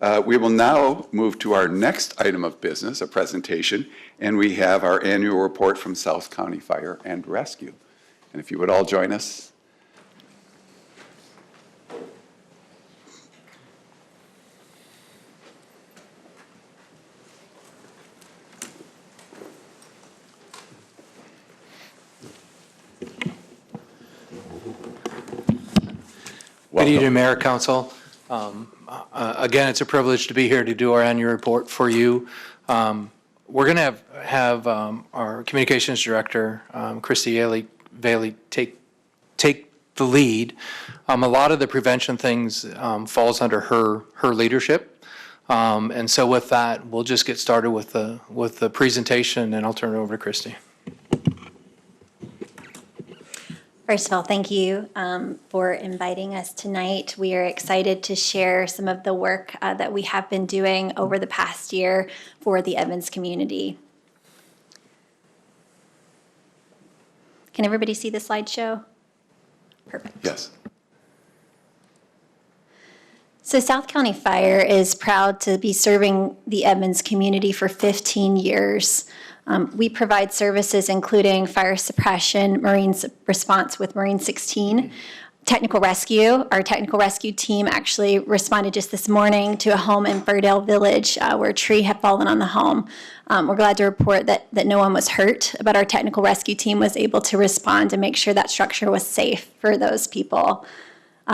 We will now move to our next item of business, a presentation, and we have our annual report from South County Fire and Rescue. And if you would all join us. Good evening, Mayor, Council. Again, it's a privilege to be here to do our annual report for you. We're going to have our communications director, Christy Bailey, take the lead. A lot of the prevention things falls under her leadership. And so with that, we'll just get started with the presentation, and I'll turn it over to Christy. First of all, thank you for inviting us tonight. We are excited to share some of the work that we have been doing over the past year for the Edmonds community. Can everybody see the slideshow? Perfect. Yes. So South County Fire is proud to be serving the Edmonds community for 15 years. We provide services including fire suppression, Marine response with Marine 16, technical rescue. Our technical rescue team actually responded just this morning to a home in Burdale Village where a tree had fallen on the home. We're glad to report that no one was hurt, but our technical rescue team was able to respond and make sure that structure was safe for those people.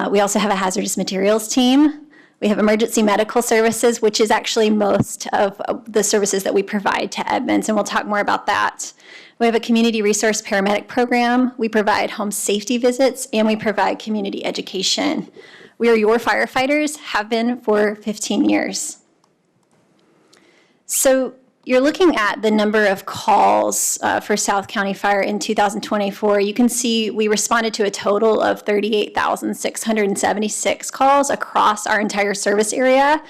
We also have a hazardous materials team. We have emergency medical services, which is actually most of the services that we provide to Edmonds, and we'll talk more about that. We have a community resource paramedic program. We provide home safety visits, and we provide community education. We are your firefighters, have been for 15 years. So you're looking at the number of calls for South County Fire in 2024. You can see we responded to a total of 38,676 calls across our entire service area.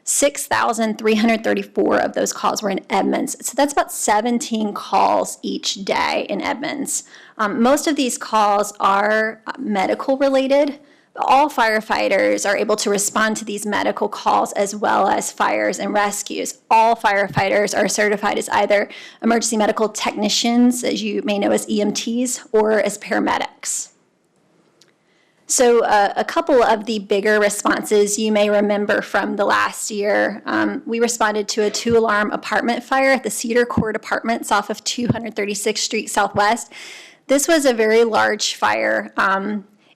6,334 of those calls were in Edmonds. So that's about 17 calls each day in Edmonds. Most of these calls are medical related. All firefighters are able to respond to these medical calls as well as fires and rescues. All firefighters are certified as either emergency medical technicians, as you may know as EMTs, or as paramedics. So a couple of the bigger responses you may remember from the last year, we responded to a 2-alarm apartment fire at the Cedar Court Apartments off of 236th Street Southwest. This was a very large fire.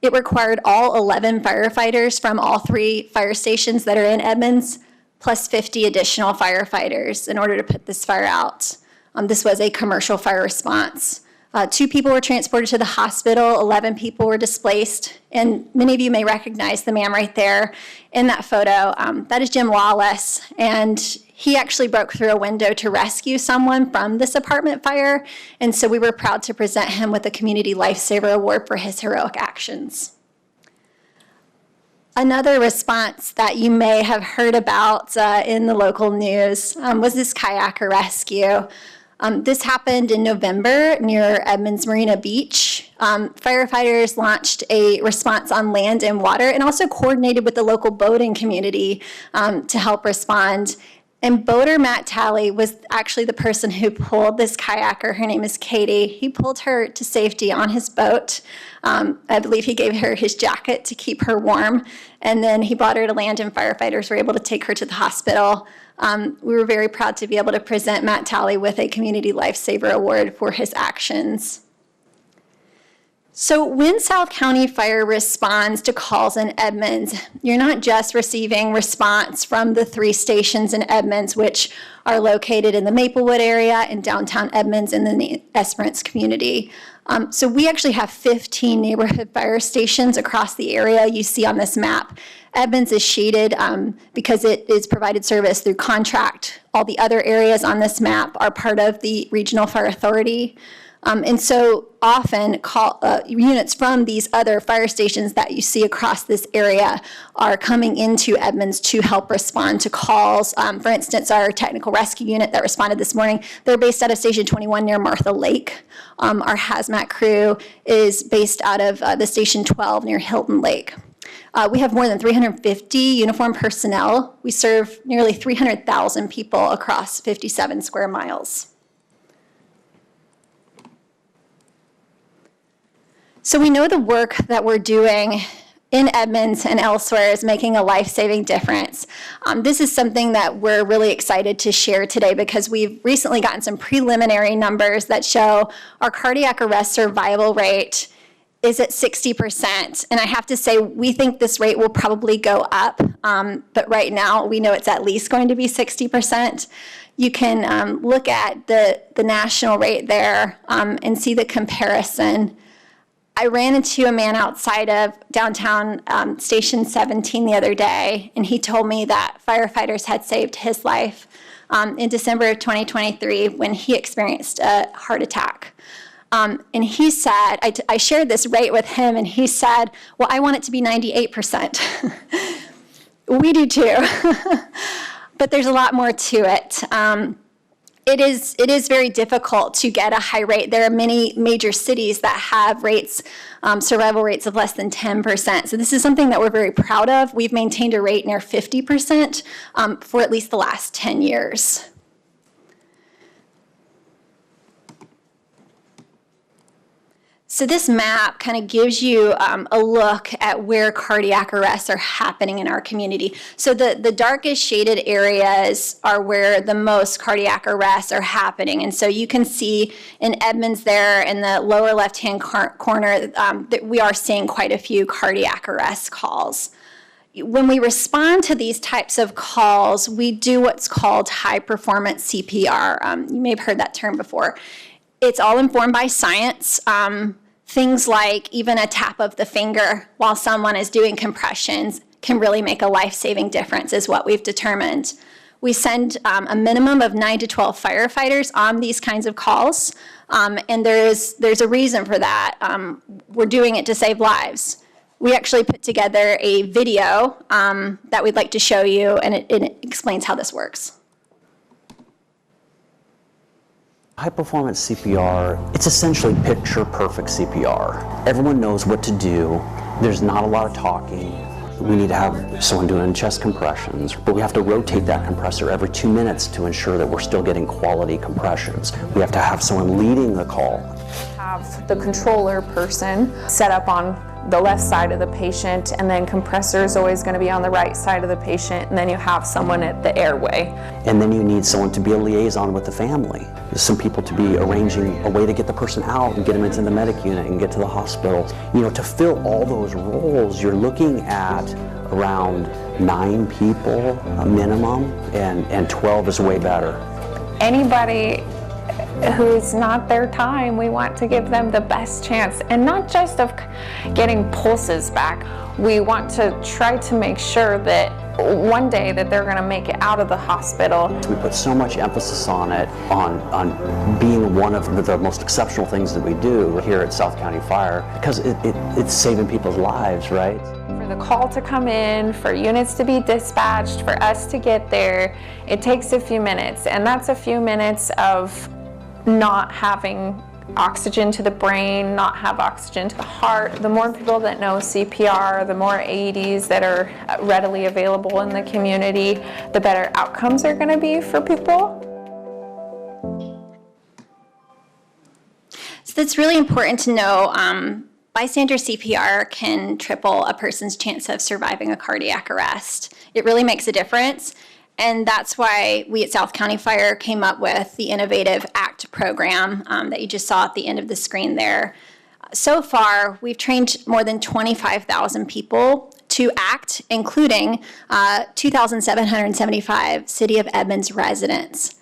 It required all 11 firefighters from all 3 fire stations that are in Edmonds, plus 50 additional firefighters in order to put this fire out. This was a commercial fire response. 2 people were transported to the hospital, 11 people were displaced, and many of you may recognize the man right there in that photo. That is Jim Lawless, and he actually broke through a window to rescue someone from this apartment fire, and so we were proud to present him with a Community Lifesaver Award for his heroic actions. Another response that you may have heard about in the local news was this kayaker rescue. This happened in November near Edmonds Marina Beach. Firefighters launched a response on land and water and also coordinated with the local boating community to help respond. And boater Matt Talley was actually the person who pulled this kayaker. Her name is Katie. He pulled her to safety on his boat. I believe he gave her his jacket to keep her warm. And then he brought her to land, and firefighters were able to take her to the hospital. We were very proud to be able to present Matt Talley with a Community Lifesaver Award for his actions. So when South County Fire responds to calls in Edmonds, you're not just receiving response from the 3 stations in Edmonds, which are located in the Maplewood area, in downtown Edmonds, and then the Esperance community. So we actually have 15 neighborhood fire stations across the area you see on this map. Edmonds is shaded because it is provided service through contract. All the other areas on this map are part of the Regional Fire Authority. And so often units from these other fire stations that you see across this area are coming into Edmonds to help respond to calls. For instance, our technical rescue unit that responded this morning, they're based out of Station 21 near Martha Lake. Our hazmat crew is based out of the Station 12 near Hilton Lake. We have more than 350 uniformed personnel. We serve nearly 300,000 people across 57 square miles. So we know the work that we're doing in Edmonds and elsewhere is making a life-saving difference. This is something that we're really excited to share today because we've recently gotten some preliminary numbers that show our cardiac arrest survival rate is at 60%. And I have to say, we think this rate will probably go up, but right now we know it's at least going to be 60%. You can look at the national rate there and see the comparison. I ran into a man outside of downtown Station 17 the other day, and he told me that firefighters had saved his life in December of 2023 when he experienced a heart attack. And he said, I shared this rate with him, and he said, well, I want it to be 98%. We do too, but there's a lot more to it. It is very difficult to get a high rate. There are many major cities that have rates, survival rates of less than 10%. So this is something that we're very proud of. We've maintained a rate near 50% for at least the last 10 years. So this map kind of gives you a look at where cardiac arrests are happening in our community. So the darkest shaded areas are where the most cardiac arrests are happening. And so you can see in Edmonds there in the lower left-hand corner that we are seeing quite a few cardiac arrest calls. When we respond to these types of calls, we do what's called high-performance CPR. You may have heard that term before. It's all informed by science. Things like even a tap of the finger while someone is doing compressions can really make a life-saving difference, is what we've determined. We send a minimum of 9 to 12 firefighters on these kinds of calls, and there's a reason for that. We're doing it to save lives. We actually put together a video that we'd like to show you, and it explains how this works. High-performance CPR, it's essentially picture-perfect CPR. Everyone knows what to do. There's not a lot of talking. We need to have someone doing chest compressions, but we have to rotate that compressor every 2 minutes to ensure that we're still getting quality compressions. We have to have someone leading the call. Have the controller person set up on the left side of the patient, and then compressor is always going to be on the right side of the patient, and then you have someone at the airway. And then you need someone to be a liaison with the family. There's some people to be arranging a way to get the person out and get them into the medic unit and get to the hospital. You know, to fill all those roles, you're looking at around 9 people a minimum, and 12 is way better. Anybody who's not their time, we want to give them the best chance, and not just of getting pulses back. We want to try to make sure that one day that they're going to make it out of the hospital. We put so much emphasis on it, on being one of the most exceptional things that we do here at South County Fire, because it's saving people's lives, right? For the call to come in, for units to be dispatched, for us to get there, it takes a few minutes, and that's a few minutes of not having oxygen to the brain, not have oxygen to the heart. The more people that know CPR, the more AEDs that are readily available in the community, the better outcomes are going to be for people. So that's really important to know. Bystander CPR can triple a person's chance of surviving a cardiac arrest. It really makes a difference. And that's why we at South County Fire came up with the innovative ACT program that you just saw at the end of the screen there. So far, we've trained more than 25,000 people to ACT, including 2,775 City of Edmonds residents.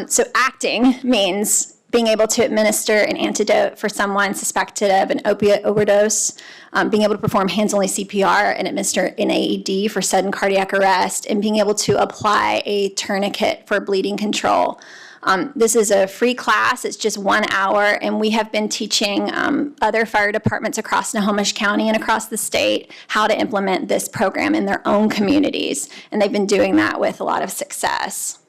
So acting means being able to administer an antidote for someone suspected of an opiate overdose, being able to perform hands-only CPR and administer an AED for sudden cardiac arrest, and being able to apply a tourniquet for bleeding control. This is a free class. It's just 1 hour, and we have been teaching other fire departments across Snohomish County and across the state how to implement this program in their own communities, and they've been doing that with a lot of success.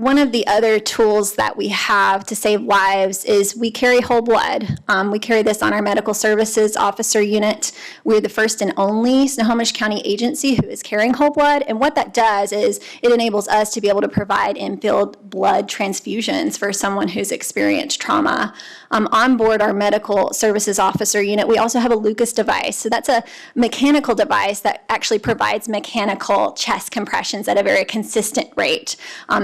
One of the other tools that we have to save lives is we carry whole blood. We carry this on our medical services officer unit. We're the first and only Snohomish County agency who is carrying whole blood. And what that does is it enables us to be able to provide in-field blood transfusions for someone who's experienced trauma. On board our medical services officer unit, we also have a Lucas device. So that's a mechanical device that actually provides mechanical chest compressions at a very consistent rate.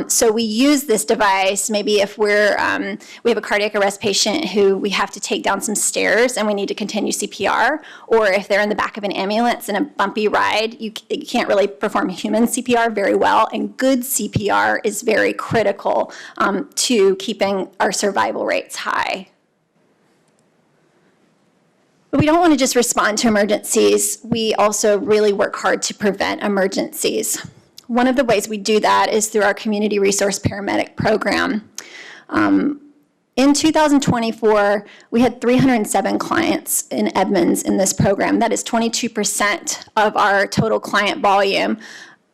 So we use this device maybe if we have a cardiac arrest patient who we have to take down some stairs and we need to continue CPR, or if they're in the back of an ambulance in a bumpy ride, you can't really perform human CPR very well, and good CPR is very critical to keeping our survival rates high. But we don't want to just respond to emergencies. We also really work hard to prevent emergencies. One of the ways we do that is through our Community Resource Paramedic Program. In 2024, we had 307 clients in Edmonds in this program. That is 22% of our total client volume.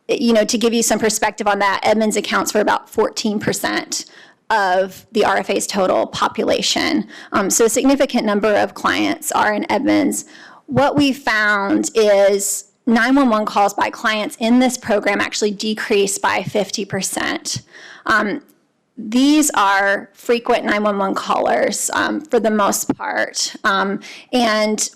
You know, to give you some perspective on that, Edmonds accounts for about 14% of the RFA's total population. So a significant number of clients are in Edmonds. What we found is 911 calls by clients in this program actually decreased by 50%. These are frequent 911 callers for the most part. And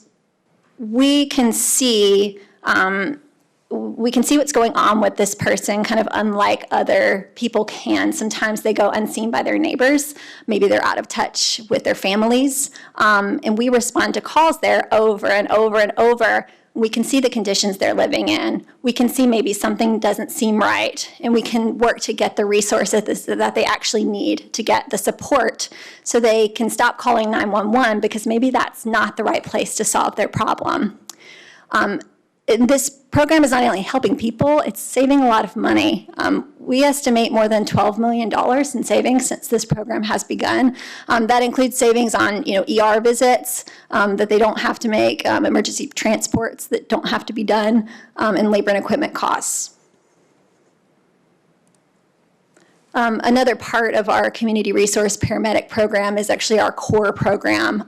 we can see what's going on with this person, kind of unlike other people can. Sometimes they go unseen by their neighbors. Maybe they're out of touch with their families. And we respond to calls there over and over and over. We can see the conditions they're living in. We can see maybe something doesn't seem right, and we can work to get the resources that they actually need to get the support so they can stop calling 911 because maybe that's not the right place to solve their problem. This program is not only helping people, it's saving a lot of money. We estimate more than $12 million in savings since this program has begun. That includes savings on ER visits that they don't have to make, emergency transports that don't have to be done, and labor and equipment costs. Another part of our Community Resource Paramedic Program is actually our CORE program.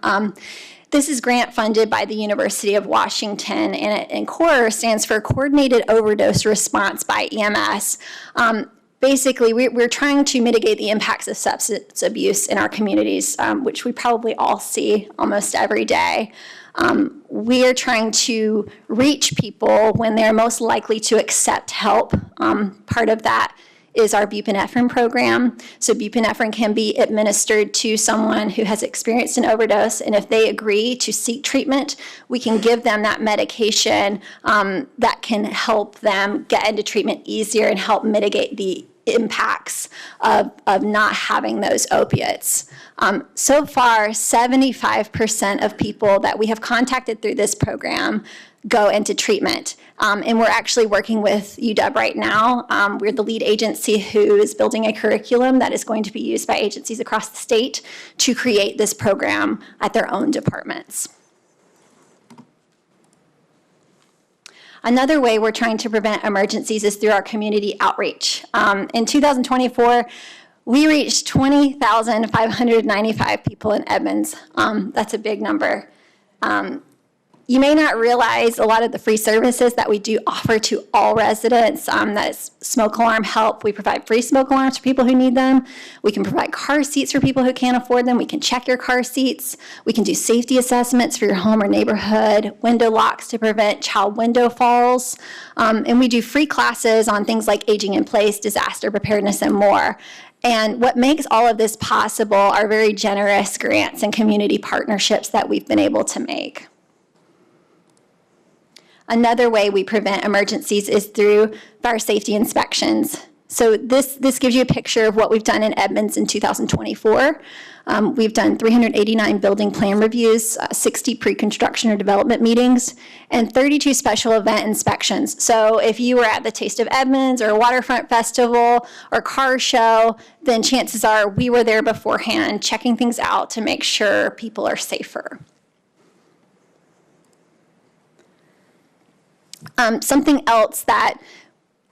This is grant funded by the University of Washington, and CORE stands for Coordinated Overdose Response by EMS. Basically, we're trying to mitigate the impacts of substance abuse in our communities, which we probably all see almost every day. We are trying to reach people when they're most likely to accept help. Part of that is our buprenorphine program. So buprenorphine can be administered to someone who has experienced an overdose, and if they agree to seek treatment, we can give them that medication that can help them get into treatment easier and help mitigate the impacts of not having those opiates. So far, 75% of people that we have contacted through this program go into treatment. And we're actually working with UW right now. We're the lead agency who is building a curriculum that is going to be used by agencies across the state to create this program at their own departments. Another way we're trying to prevent emergencies is through our community outreach. In 2024, we reached 20,595 people in Edmonds. That's a big number. You may not realize a lot of the free services that we do offer to all residents. That is smoke alarm help. We provide free smoke alarms for people who need them. We can provide car seats for people who can't afford them. We can check your car seats. We can do safety assessments for your home or neighborhood, window locks to prevent child window falls. And we do free classes on things like aging in place, disaster preparedness, and more. And what makes all of this possible are very generous grants and community partnerships that we've been able to make. Another way we prevent emergencies is through fire safety inspections. So this gives you a picture of what we've done in Edmonds in 2024. We've done 389 building plan reviews, 60 pre-construction or development meetings, and 32 special event inspections. So if you were at the Taste of Edmonds or a waterfront festival or car show, then chances are we were there beforehand checking things out to make sure people are safer. Something else that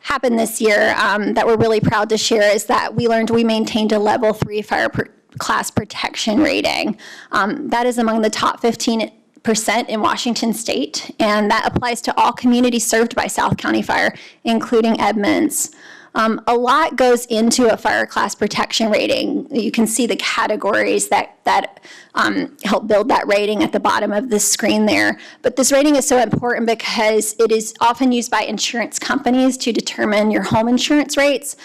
happened this year that we're really proud to share is that we learned we maintained a level 3 fire class protection rating. That is among the top 15% in Washington State, and that applies to all communities served by South County Fire, including Edmonds. A lot goes into a fire class protection rating. You can see the categories that help build that rating at the bottom of the screen there. But this rating is so important because it is often used by insurance companies to determine your home insurance rates.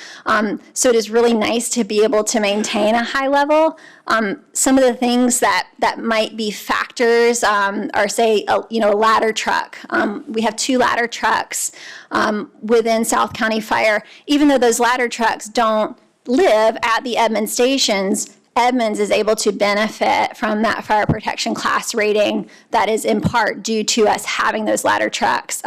So it is really nice to be able to maintain a high level. Some of the things that might be factors are, say, a ladder truck. We have 2 ladder trucks within South County Fire. Even though those ladder trucks don't live at the Edmonds stations, Edmonds is able to benefit from that fire protection class rating that is in part due to us having those ladder trucks,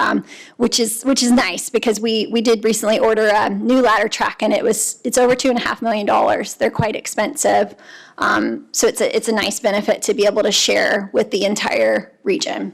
which is nice because we did recently order a new ladder truck and it's over $2.5 million. They're quite expensive. So it's a nice benefit to be able to share with the entire region.